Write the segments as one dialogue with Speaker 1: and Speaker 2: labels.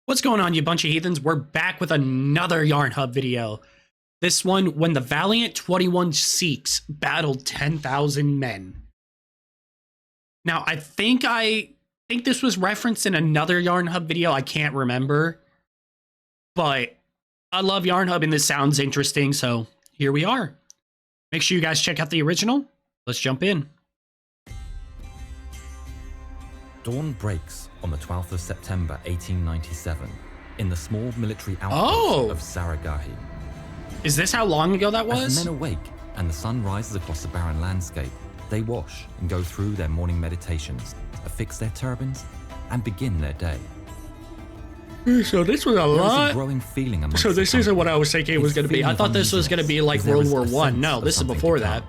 Speaker 1: What's going on, you bunch of heathens? We're back with another Yarnhub video. This one, when the Valiant 21 Sikhs battled 10,000 men. Now, I think this was referenced in another Yarnhub video. I can't remember. But I love Yarnhub and this sounds interesting, so here we are. Make sure you guys check out the original. Let's jump in.
Speaker 2: Dawn breaks on the 12th of September 1897 in the small military outpost of Saragarhi.
Speaker 1: Is this how long ago that was?
Speaker 2: As the men awake and the sun rises across the barren landscape, they wash and go through their morning meditations, affix their turbans, and begin their day.
Speaker 1: So this was a lot.
Speaker 2: A growing feeling amongst
Speaker 1: so this isn't what I was thinking it was going to be. I thought this was going to be like World War I. No, this is before that.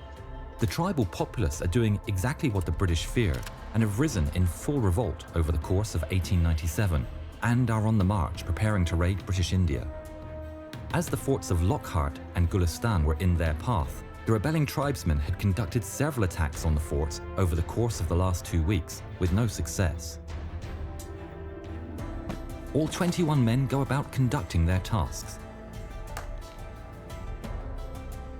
Speaker 2: The tribal populace are doing exactly what the British fear and have risen in full revolt over the course of 1897 and are on the march preparing to raid British India. As the forts of Lockhart and Gulistan were in their path, the rebelling tribesmen had conducted several attacks on the forts over the course of the last 2 weeks with no success. All 21 men go about conducting their tasks.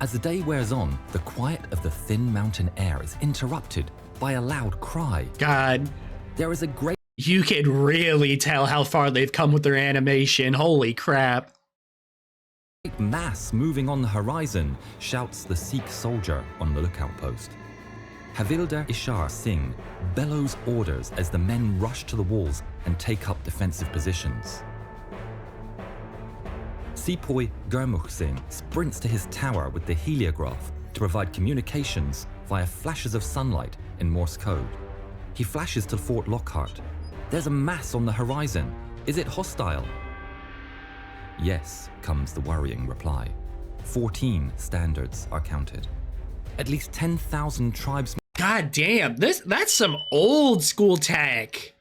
Speaker 2: As the day wears on, the quiet of the thin mountain air is interrupted by a loud cry.
Speaker 1: God.
Speaker 2: There is a great...
Speaker 1: You can really tell how far they've come with their animation. Holy crap.
Speaker 2: Mass moving on the horizon, shouts the Sikh soldier on the lookout post. Havildar Ishar Singh bellows orders as the men rush to the walls and take up defensive positions. Sepoy Gurmukh Singh sprints to his tower with the heliograph to provide communications via flashes of sunlight in Morse code. He flashes to Fort Lockhart. There's a mass on the horizon. Is it hostile? Yes, comes the worrying reply. 14 standards are counted. At least 10,000 tribesmen.
Speaker 1: God damn, that's some old school tech.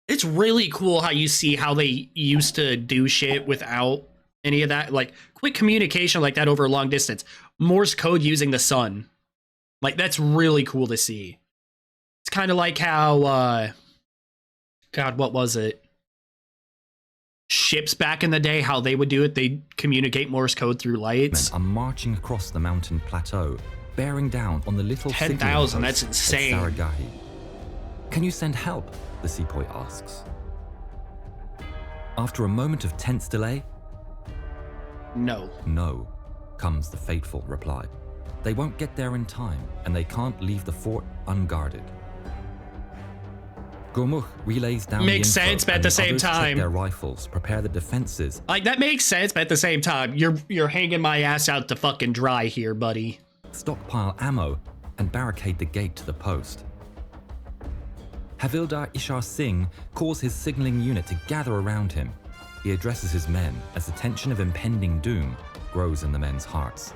Speaker 1: It's really cool how you see how they used to do shit without any of that. Like, quick communication like that over a long distance. Morse code using the sun. Like, that's really cool to see. It's kind of like how, God, what was it? Ships back in the day, how they would do it. They'd communicate Morse code through lights.
Speaker 2: Men are marching across the mountain plateau, bearing down on the little
Speaker 1: 10,000, that's insane.
Speaker 2: Saragarhi. Can you send help? The sepoy asks. After a moment of tense delay,
Speaker 1: no.
Speaker 2: No, comes the fateful reply. They won't get there in time, and they can't leave the fort unguarded. Gurmukh relays down
Speaker 1: makes
Speaker 2: the info,
Speaker 1: sense, but at the same time,
Speaker 2: check their rifles, prepare the defenses.
Speaker 1: Like, that makes sense, but at the same time, you're hanging my ass out to fucking dry here, buddy.
Speaker 2: Stockpile ammo and barricade the gate to the post. Havildar Ishar Singh calls his signaling unit to gather around him. He addresses his men as the tension of impending doom grows in the men's hearts.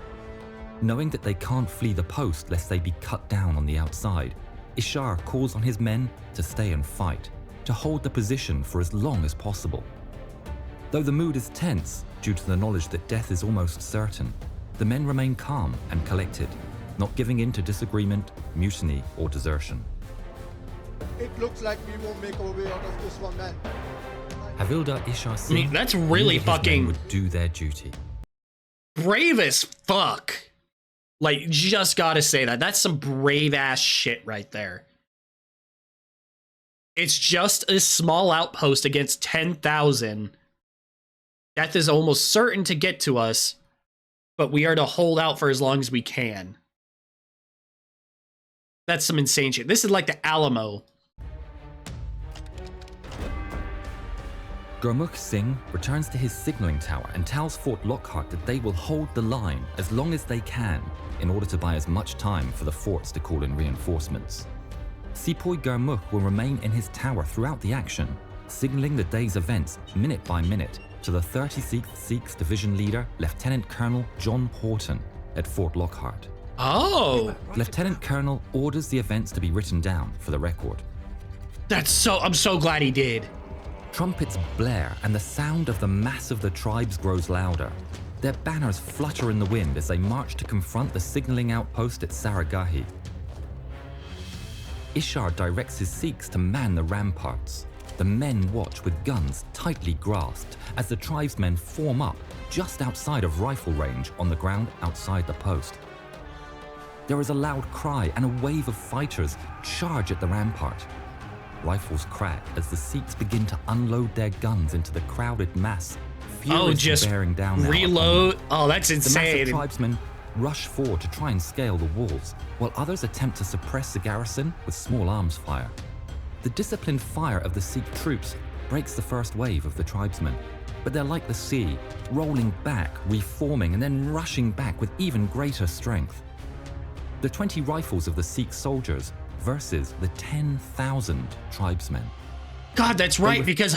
Speaker 2: Knowing that they can't flee the post lest they be cut down on the outside, Ishar calls on his men to stay and fight, to hold the position for as long as possible. Though the mood is tense due to the knowledge that death is almost certain, the men remain calm and collected, not giving in to disagreement, mutiny, or desertion.
Speaker 3: It looks like we won't make our way out of this one, man.
Speaker 2: Havildar Ishar Singh,
Speaker 1: that's really fucking
Speaker 2: would do their duty.
Speaker 1: Brave as fuck. Like, just gotta say that. That's some brave ass shit right there. It's just a small outpost against 10,000. Death is almost certain to get to us, but we are to hold out for as long as we can. That's some insane shit. This is like the Alamo.
Speaker 2: Gurmukh Singh returns to his signaling tower and tells Fort Lockhart that they will hold the line as long as they can in order to buy as much time for the forts to call in reinforcements. Sepoy Gurmukh will remain in his tower throughout the action, signaling the day's events minute by minute to the 36th Sikhs Division leader, Lieutenant Colonel John Horton at Fort Lockhart.
Speaker 1: Oh!
Speaker 2: Lieutenant Colonel orders the events to be written down for the record.
Speaker 1: I'm so glad he did.
Speaker 2: Trumpets blare and the sound of the mass of the tribes grows louder. Their banners flutter in the wind as they march to confront the signaling outpost at Saragarhi. Ishar directs his Sikhs to man the ramparts. The men watch with guns tightly grasped as the tribesmen form up just outside of rifle range on the ground outside the post. There is a loud cry and a wave of fighters charge at the rampart. Rifles crack as the Sikhs begin to unload their guns into the crowded mass, furiously bearing down now
Speaker 1: reload. Oh, that's
Speaker 2: the
Speaker 1: insane.
Speaker 2: massive tribesmen rush forward to try and scale the walls, while others attempt to suppress the garrison with small arms fire. The disciplined fire of the Sikh troops breaks the first wave of the tribesmen, but they're like the sea, rolling back, reforming, and then rushing back with even greater strength. The 20 rifles of the Sikh soldiers versus the 10,000 tribesmen.
Speaker 1: God, that's right, because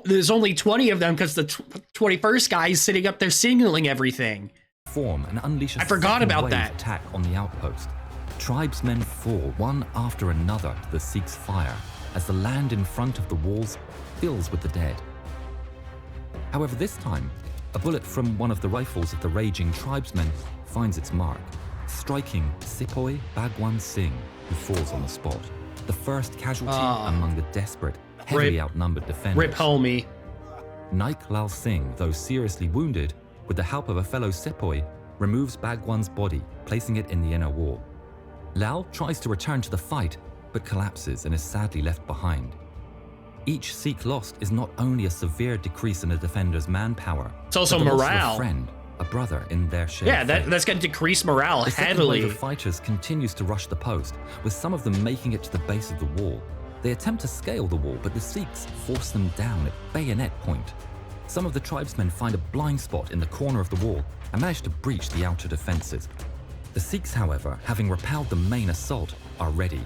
Speaker 1: there's only 20 of them because the 21st guy is sitting up there signaling everything.
Speaker 2: Form and unleash a
Speaker 1: I forgot
Speaker 2: second
Speaker 1: about
Speaker 2: wave
Speaker 1: that.
Speaker 2: attack on the outpost. Tribesmen fall one after another to the Sikhs' fire as the land in front of the walls fills with the dead. However, this time, a bullet from one of the rifles of the raging tribesmen finds its mark, striking Sepoy Bhagwan Singh, who falls on the spot, the first casualty among the desperate, heavily outnumbered defenders.
Speaker 1: Rip homie.
Speaker 2: Naik Lal Singh, though seriously wounded, with the help of a fellow Sepoy, removes Bhagwan's body, placing it in the inner wall. Lal tries to return to the fight, but collapses and is sadly left behind. Each Sikh lost is not only a severe decrease in a defender's manpower,
Speaker 1: It's also
Speaker 2: but the loss of
Speaker 1: morale.
Speaker 2: a friend, a brother in their shared
Speaker 1: Yeah,
Speaker 2: fate.
Speaker 1: that's going to decrease morale
Speaker 2: The second
Speaker 1: heavily.
Speaker 2: wave of fighters continues to rush the post, with some of them making it to the base of the wall. They attempt to scale the wall, but the Sikhs force them down at bayonet point. Some of the tribesmen find a blind spot in the corner of the wall and manage to breach the outer defenses. The Sikhs, however, having repelled the main assault, are ready.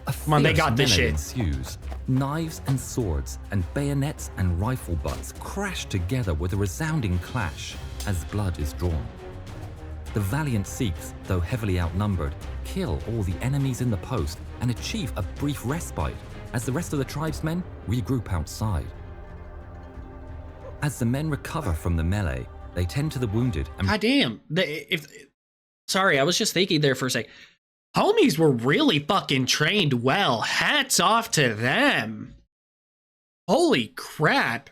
Speaker 2: A
Speaker 1: Come on, they
Speaker 2: fierce
Speaker 1: got this
Speaker 2: melee
Speaker 1: shit.
Speaker 2: ensues. Knives and swords and bayonets and rifle butts crash together with a resounding clash as blood is drawn. The valiant Sikhs, though heavily outnumbered, kill all the enemies in the post and achieve a brief respite as the rest of the tribesmen regroup outside. As the men recover from the melee, they tend to the wounded and
Speaker 1: God damn. Sorry, I was just thinking there for a sec. Homies were really fucking trained well. Hats off to them. Holy crap.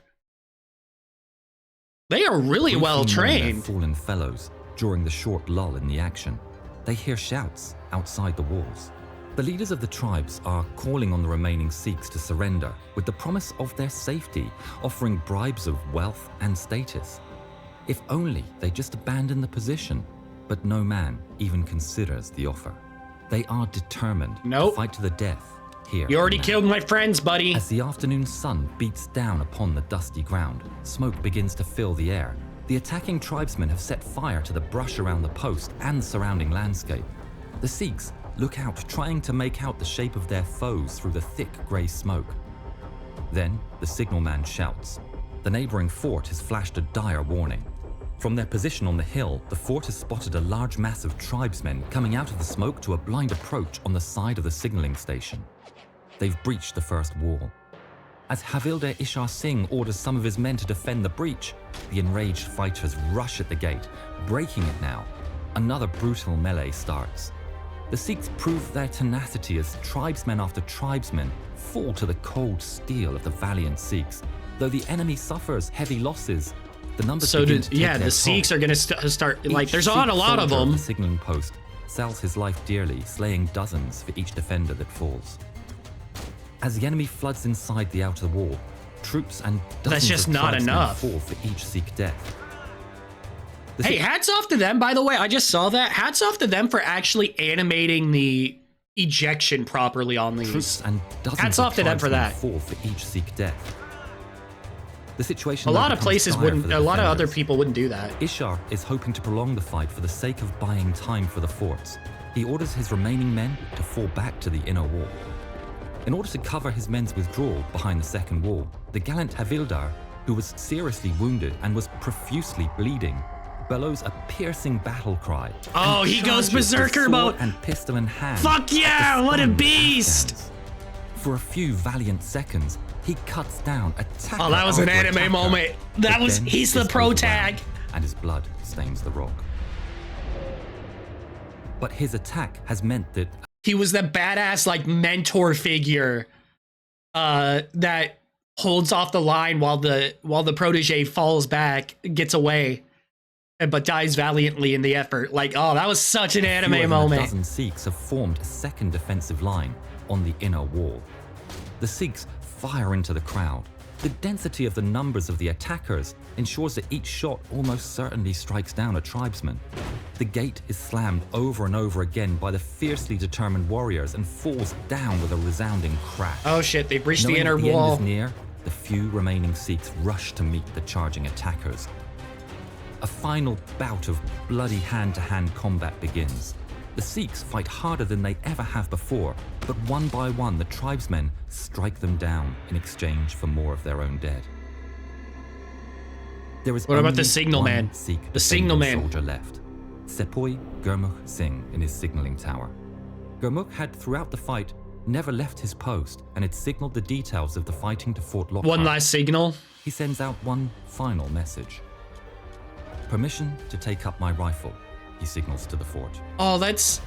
Speaker 1: They are really well
Speaker 2: briefly mourn their
Speaker 1: trained.
Speaker 2: fallen fellows during the short lull in the action. They hear shouts outside the walls. The leaders of the tribes are calling on the remaining Sikhs to surrender with the promise of their safety, offering bribes of wealth and status. If only they just abandon the position, but no man even considers the offer. They are determined
Speaker 1: Nope.
Speaker 2: to fight to the death here.
Speaker 1: You already
Speaker 2: and now.
Speaker 1: killed my friends, buddy.
Speaker 2: As the afternoon sun beats down upon the dusty ground, smoke begins to fill the air. The attacking tribesmen have set fire to the brush around the post and the surrounding landscape. The Sikhs look out, trying to make out the shape of their foes through the thick grey smoke. Then the signalman shouts. The neighbouring fort has flashed a dire warning. From their position on the hill, the fort has spotted a large mass of tribesmen coming out of the smoke to a blind approach on the side of the signalling station. They've breached the first wall. As Havildar Ishar Singh orders some of his men to defend the breach, the enraged fighters rush at the gate, breaking it now. Another brutal melee starts. The Sikhs prove their tenacity as tribesmen after tribesmen fall to the cold steel of the valiant Sikhs. Though the enemy suffers heavy losses, the numbers begin to take their
Speaker 1: the
Speaker 2: toll.
Speaker 1: Sikhs are going to start, like,
Speaker 2: Each
Speaker 1: there's
Speaker 2: Sikh
Speaker 1: not a lot of
Speaker 2: soldier
Speaker 1: them.
Speaker 2: The signaling post sells his life dearly, slaying dozens for each defender that falls. As the enemy floods inside the outer wall, troops and dozens
Speaker 1: just
Speaker 2: of
Speaker 1: not
Speaker 2: tribesmen
Speaker 1: enough.
Speaker 2: fall for each Sikh death. The
Speaker 1: Hey,
Speaker 2: Sikh-
Speaker 1: hats off to them, by the way. I just saw that. Hats off to them for actually animating the ejection properly on these.
Speaker 2: troops and dozens
Speaker 1: Hats
Speaker 2: of
Speaker 1: off to them for
Speaker 2: tribesmen
Speaker 1: that.
Speaker 2: fall for each Sikh death. The situation
Speaker 1: A
Speaker 2: though
Speaker 1: lot of
Speaker 2: becomes
Speaker 1: places
Speaker 2: dire
Speaker 1: wouldn't,
Speaker 2: for the
Speaker 1: a lot of other
Speaker 2: defenders.
Speaker 1: people wouldn't do that.
Speaker 2: Ishar is hoping to prolong the fight for the sake of buying time for the forts. He orders his remaining men to fall back to the inner wall. In order to cover his men's withdrawal behind the second wall, the gallant Havildar, who was seriously wounded and was profusely bleeding, bellows a piercing battle cry.
Speaker 1: Oh,
Speaker 2: and
Speaker 1: he goes
Speaker 2: charges with
Speaker 1: berserker
Speaker 2: sword
Speaker 1: mode.
Speaker 2: and pistol in hand.
Speaker 1: Fuck
Speaker 2: at the
Speaker 1: yeah, what a
Speaker 2: stunned
Speaker 1: beast!
Speaker 2: Afghans. For a few valiant seconds, he cuts down attacker
Speaker 1: Oh, that was an
Speaker 2: after
Speaker 1: anime
Speaker 2: attacker,
Speaker 1: moment. That
Speaker 2: but
Speaker 1: was,
Speaker 2: then
Speaker 1: he's the
Speaker 2: is
Speaker 1: pro
Speaker 2: overwhelmed,
Speaker 1: tag.
Speaker 2: and his blood stains the rock. But his attack has meant that
Speaker 1: He was the badass, like, mentor figure that holds off the line while the protege falls back, gets away, but dies valiantly in the effort. Like, oh, that was such an anime
Speaker 2: Fewer than
Speaker 1: moment.
Speaker 2: A dozen Sikhs have formed a second defensive line on the inner wall. The Sikhs fire into the crowd. The density of the numbers of the attackers ensures that each shot almost certainly strikes down a tribesman. The gate is slammed over and over again by the fiercely determined warriors and falls down with a resounding crash.
Speaker 1: Oh shit, they breached the
Speaker 2: Knowing
Speaker 1: inner
Speaker 2: that the
Speaker 1: wall.
Speaker 2: end is near, the few remaining Sikhs rush to meet the charging attackers. A final bout of bloody hand-to-hand combat begins. The Sikhs fight harder than they ever have before, but one by one the tribesmen strike them down in exchange for more of their own dead. There is
Speaker 1: What about
Speaker 2: only
Speaker 1: the signalman?
Speaker 2: one Sikh
Speaker 1: The
Speaker 2: defending
Speaker 1: signalman.
Speaker 2: soldier left, Sepoy Gurmukh Singh in his signalling tower. Gurmukh had throughout the fight never left his post and had signaled the details of the fighting to Fort Lockhart.
Speaker 1: One last signal.
Speaker 2: He sends out one final message. Permission to take up my rifle, he signals to the fort.
Speaker 1: Oh, that's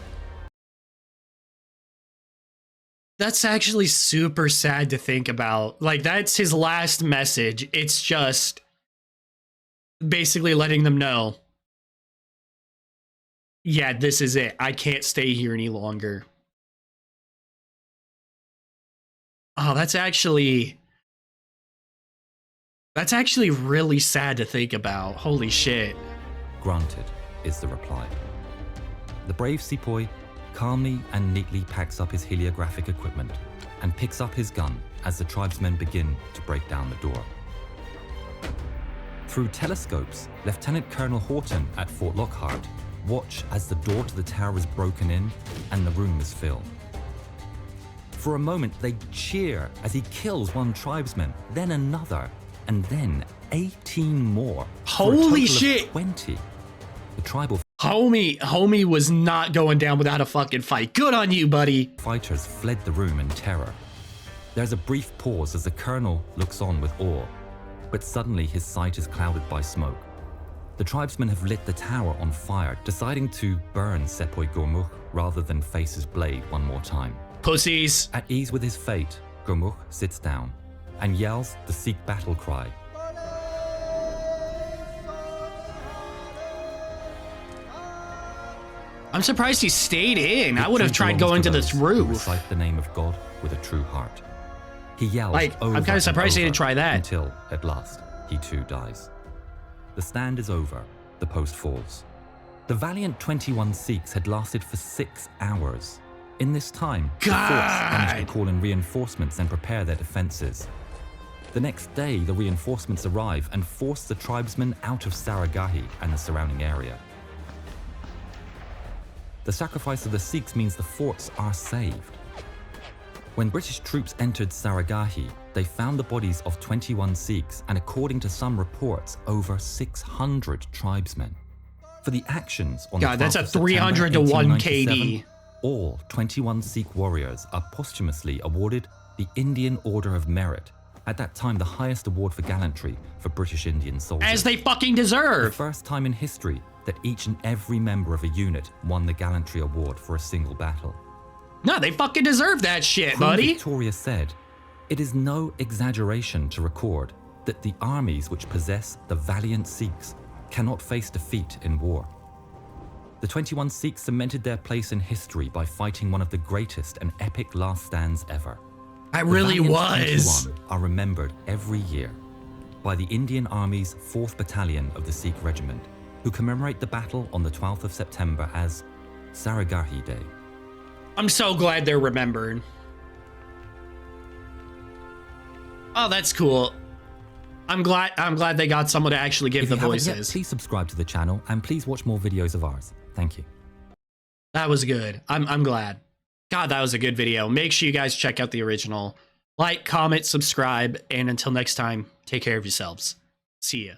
Speaker 1: actually super sad to think about. Like, that's his last message. It's just basically letting them know, yeah, this is it. I can't stay here any longer. Oh, that's actually really sad to think about. Holy shit.
Speaker 2: Granted, is the reply. The brave sepoy calmly and neatly packs up his heliographic equipment and picks up his gun as the tribesmen begin to break down the door. Through telescopes, Lieutenant Colonel Horton at Fort Lockhart watch as the door to the tower is broken in and the room is filled. For a moment, they cheer as he kills one tribesman, then another, and then 18 more. For a
Speaker 1: Holy
Speaker 2: total
Speaker 1: shit.
Speaker 2: of 20. The tribal
Speaker 1: Homie was not going down without a fucking fight. Good on you, buddy.
Speaker 2: fighters fled the room in terror. There's a brief pause as the colonel looks on with awe, but suddenly his sight is clouded by smoke. The tribesmen have lit the tower on fire, deciding to burn Sepoy Gurmukh rather than face his blade one more time.
Speaker 1: Pussies.
Speaker 2: At ease with his fate, Gurmukh sits down and yells the Sikh battle cry.
Speaker 1: I'm surprised he stayed in. I
Speaker 2: It
Speaker 1: would have
Speaker 2: truly
Speaker 1: tried
Speaker 2: belongs
Speaker 1: going to
Speaker 2: those
Speaker 1: this
Speaker 2: who
Speaker 1: roof.
Speaker 2: recite the name of God with a true heart. He yells
Speaker 1: Like, I'm
Speaker 2: over
Speaker 1: kinda
Speaker 2: and
Speaker 1: surprised he
Speaker 2: over
Speaker 1: didn't try that.
Speaker 2: until, at last, he too dies. The stand is over. The post falls. The valiant 21 Sikhs had lasted for 6 hours. In this time, the force managed to
Speaker 1: God.
Speaker 2: call in reinforcements and prepare their defenses. The next day, the reinforcements arrive and force the tribesmen out of Saragarhi and the surrounding area. The sacrifice of the Sikhs means the forts are saved. When British troops entered Saragarhi, they found the bodies of 21 Sikhs and, according to some reports, over 600 tribesmen. For the actions on
Speaker 1: God,
Speaker 2: the
Speaker 1: that's
Speaker 2: 12th
Speaker 1: a
Speaker 2: of September
Speaker 1: 300 to 1
Speaker 2: 1897,
Speaker 1: KD.
Speaker 2: all 21 Sikh warriors are posthumously awarded the Indian Order of Merit, at that time the highest award for gallantry for British Indian soldiers.
Speaker 1: As they fucking
Speaker 2: The
Speaker 1: deserve.
Speaker 2: first time in history that each and every member of a unit won the gallantry award for a single battle.
Speaker 1: No, they fucking deserve that shit,
Speaker 2: Queen
Speaker 1: buddy.
Speaker 2: Victoria said, "It is no exaggeration to record that the armies which possess the valiant Sikhs cannot face defeat in war." The 21 Sikhs cemented their place in history by fighting one of the greatest and epic last stands ever.
Speaker 1: I
Speaker 2: The
Speaker 1: really
Speaker 2: valiant
Speaker 1: was.
Speaker 2: 21 are remembered every year by the Indian Army's 4th Battalion of the Sikh Regiment, who commemorate the battle on the 12th of September as Saragarhi Day.
Speaker 1: I'm so glad they're remembered. Oh, that's cool. I'm glad they got someone to actually give
Speaker 2: If
Speaker 1: the
Speaker 2: you haven't yet,
Speaker 1: voices.
Speaker 2: please subscribe to the channel and please watch more videos of ours. Thank you.
Speaker 1: That was good. I'm glad. God, that was a good video. Make sure you guys check out the original. Like, comment, subscribe, and until next time, take care of yourselves. See ya.